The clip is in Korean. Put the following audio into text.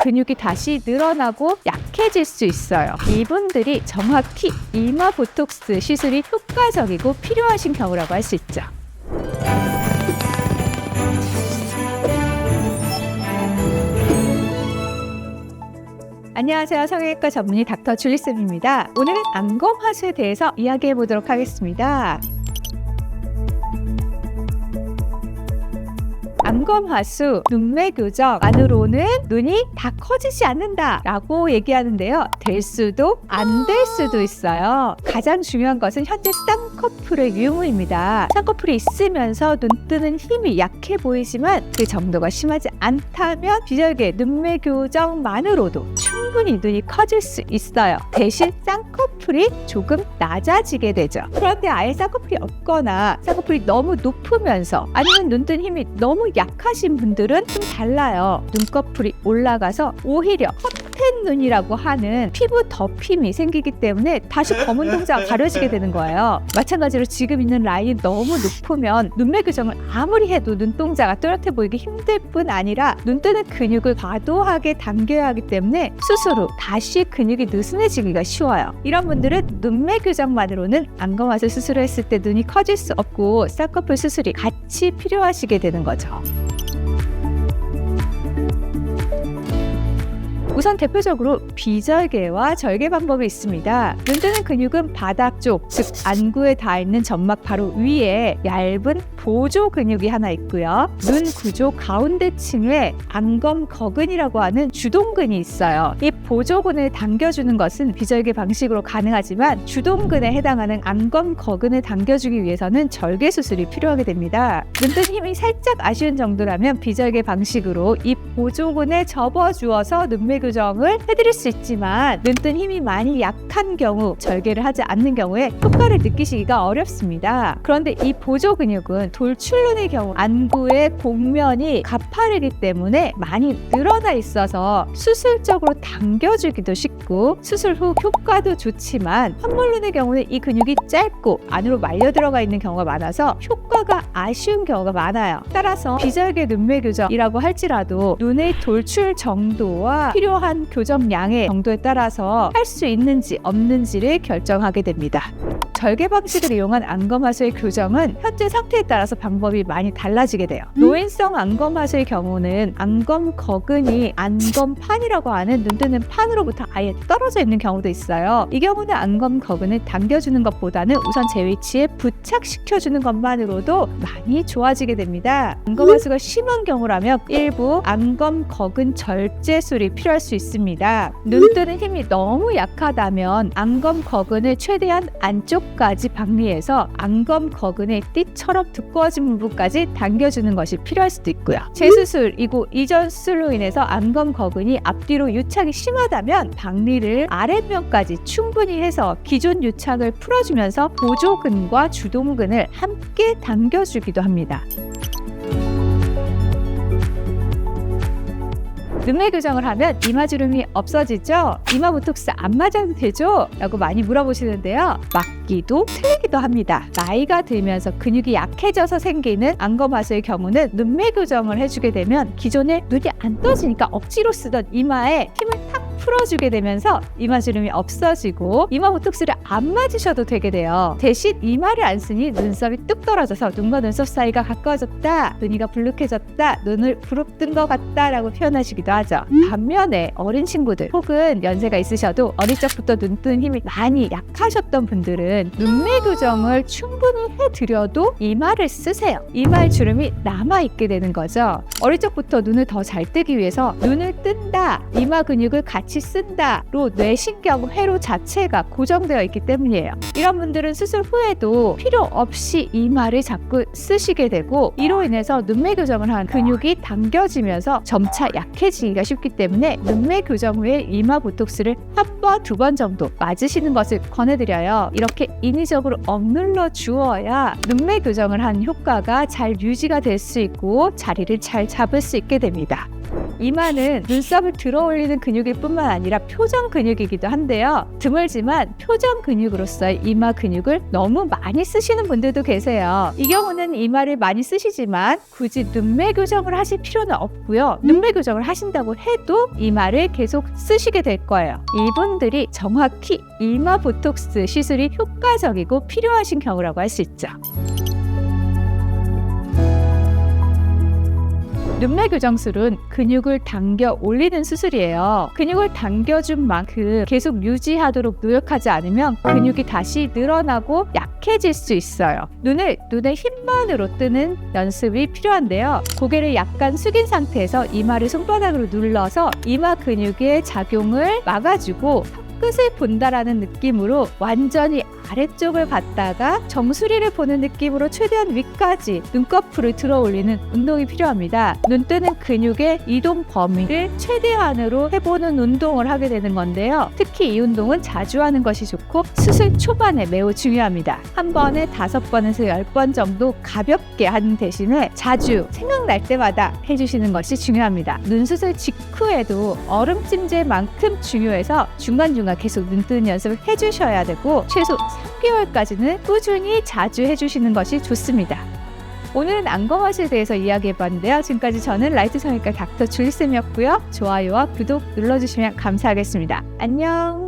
근육이 다시 늘어나고 약해질 수 있어요. 이분들이 정확히 이마 보톡스 시술이 효과적이고 필요하신 경우라고 할 수 있죠. 안녕하세요. 성형외과 전문의 닥터 줄리쌤입니다. 오늘은 안검하수에 대해서 이야기해 보도록 하겠습니다. 안검하수, 눈매 교정만으로는 눈이 다 커지지 않는다 라고 얘기하는데요. 될 수도 안 될 수도 있어요. 가장 중요한 것은 현재 쌍꺼풀의 유무입니다. 쌍꺼풀이 있으면서 눈 뜨는 힘이 약해 보이지만 그 정도가 심하지 않다면 비절개 눈매 교정만으로도 충분히 눈이 커질 수 있어요. 대신 쌍꺼풀이 조금 낮아지게 되죠. 그런데 아예 쌍꺼풀이 없거나 쌍꺼풀이 너무 높으면서 아니면 눈 뜨는 힘이 너무 약하신 분들은 좀 달라요. 눈꺼풀이 올라가서 오히려 커튼 눈이라고 하는 피부 덮임이 생기기 때문에 다시 검은 동자가 가려지게 되는 거예요. 마찬가지로 지금 있는 라인 너무 높으면 눈매 교정을 아무리 해도 눈동자가 또렷해 보이기 힘들 뿐 아니라 눈 뜨는 근육을 과도하게 당겨야 하기 때문에 수술 후 다시 근육이 느슨해지기가 쉬워요. 이런 분들은 눈매 교정만으로는 안검하수 수술을 했을 때 눈이 커질 수 없고 쌍꺼풀 수술이 같이 필요하시게 되는 거죠. 우선 대표적으로 비절개와 절개 방법이 있습니다. 눈 뜨는 근육은 바닥 쪽, 즉 안구에 닿아 있는 점막 바로 위에 얇은 보조 근육이 하나 있고요. 눈 구조 가운데 층에 안검거근이라고 하는 주동근이 있어요. 이 보조근을 당겨주는 것은 비절개 방식으로 가능하지만 주동근에 해당하는 안검거근을 당겨주기 위해서는 절개 수술이 필요하게 됩니다. 눈 뜨는 힘이 살짝 아쉬운 정도라면 비절개 방식으로 이 보조근에 접어주어서 눈매 교정을 해드릴 수 있지만 눈 뜬 힘이 많이 약한 경우 절개를 하지 않는 경우에 효과를 느끼시기가 어렵습니다. 그런데 이 보조 근육은 돌출눈의 경우 안구의 곡면이 가파르기 때문에 많이 늘어나 있어서 수술적으로 당겨주기도 쉽고 수술 후 효과도 좋지만 환물눈의 경우는 이 근육이 짧고 안으로 말려 들어가 있는 경우가 많아서 효과가 아쉬운 경우가 많아요. 따라서 비절개 눈매 교정이라고 할지라도 눈의 돌출 정도와 필요한 교정량의 정도에 따라서 할 수 있는지 없는지를 결정하게 됩니다. 절개 방식을 이용한 안검하수의 교정은 현재 상태에 따라서 방법이 많이 달라지게 돼요. 노인성 안검하수의 경우는 안검거근이 안검판이라고 하는 눈 뜨는 판으로부터 아예 떨어져 있는 경우도 있어요. 이 경우는 안검거근을 당겨주는 것보다는 우선 제 위치에 부착시켜주는 것만으로도 많이 좋아지게 됩니다. 안검하수가 심한 경우라면 일부 안검거근 절제술이 필요할 수 있습니다. 눈 뜨는 힘이 너무 약하다면 안검거근을 최대한 안쪽까지 박리해서 안검거근의 띠처럼 두꺼워진 부분까지 당겨주는 것이 필요할 수도 있고요. 재수술이고 이전 수술로 인해서 안검거근이 앞뒤로 유착이 심하다면 박리를 아랫면까지 충분히 해서 기존 유착을 풀어주면서 보조근과 주동근을 함께 당겨주기도 합니다. 눈매 교정을 하면 이마주름이 없어지죠? 이마 보톡스 안 맞아도 되죠? 라고 많이 물어보시는데요. 맞기도 틀리기도 합니다. 나이가 들면서 근육이 약해져서 생기는 안검하수의 경우는 눈매 교정을 해주게 되면 기존에 눈이 안 떠지니까 억지로 쓰던 이마에 힘을 탁 풀어주게 되면서 이마주름이 없어지고 이마 보톡스를 안 맞으셔도 되게 돼요. 대신 이마를 안 쓰니 눈썹이 뚝 떨어져서 눈과 눈썹 사이가 가까워졌다, 눈이가 불룩해졌다, 눈을 부릅뜬 것 같다 라고 표현하시기도 하죠. 반면에 어린 친구들 혹은 연세가 있으셔도 어릴 적부터 눈 뜨는 힘이 많이 약하셨던 분들은 눈매 교정을 충분히 해드려도 이마를 쓰세요. 이마의 주름이 남아있게 되는 거죠. 어릴 적부터 눈을 더 잘 뜨기 위해서 눈을 뜬다, 이마 근육을 같이 쓴다로 뇌신경 회로 자체가 고정되어 있기 때문이에요. 이런 분들은 수술 후에도 필요 없이 이마를 자꾸 쓰시게 되고 이로 인해서 눈매 교정을 한 근육이 당겨지면서 점차 약해지기가 쉽기 때문에 눈매 교정 후에 이마 보톡스를 한 번, 두 번 정도 맞으시는 것을 권해드려요. 이렇게 인위적으로 억눌러 주어야 눈매 교정을 한 효과가 잘 유지가 될 수 있고 자리를 잘 잡을 수 있게 됩니다. 이마는 눈썹을 들어 올리는 근육일 뿐만 아니라 표정 근육이기도 한데요. 드물지만 표정 근육으로서의 이마 근육을 너무 많이 쓰시는 분들도 계세요. 이 경우는 이마를 많이 쓰시지만 굳이 눈매 교정을 하실 필요는 없고요. 눈매 교정을 하신다고 해도 이마를 계속 쓰시게 될 거예요. 이분들이 정확히 이마 보톡스 시술이 효과적이고 필요하신 경우라고 할 수 있죠. 눈매 교정술은 근육을 당겨 올리는 수술이에요. 근육을 당겨준 만큼 계속 유지하도록 노력하지 않으면 근육이 다시 늘어나고 약해질 수 있어요. 눈의 힘만으로 뜨는 연습이 필요한데요. 고개를 약간 숙인 상태에서 이마를 손바닥으로 눌러서 이마 근육의 작용을 막아주고 끝을 본다라는 느낌으로 완전히 아래쪽을 봤다가 정수리를 보는 느낌으로 최대한 위까지 눈꺼풀을 들어 올리는 운동이 필요합니다. 눈 뜨는 근육의 이동 범위를 최대한으로 해보는 운동을 하게 되는 건데요. 특히 이 운동은 자주 하는 것이 좋고 수술 초반에 매우 중요합니다. 한 번에 5번에서 10번 정도 가볍게 하는 대신에 자주 생각날 때마다 해주시는 것이 중요합니다. 눈 수술 직후에도 얼음찜질만큼 중요해서 중간중간 계속 눈 뜨는 연습을 해주셔야 되고 최소 3개월까지는 꾸준히 자주 해주시는 것이 좋습니다. 오늘은 안검하시에 대해서 이야기해봤는데요. 지금까지 저는 라이트 성형외과 닥터 줄리쌤이었고요. 좋아요와 구독 눌러주시면 감사하겠습니다. 안녕.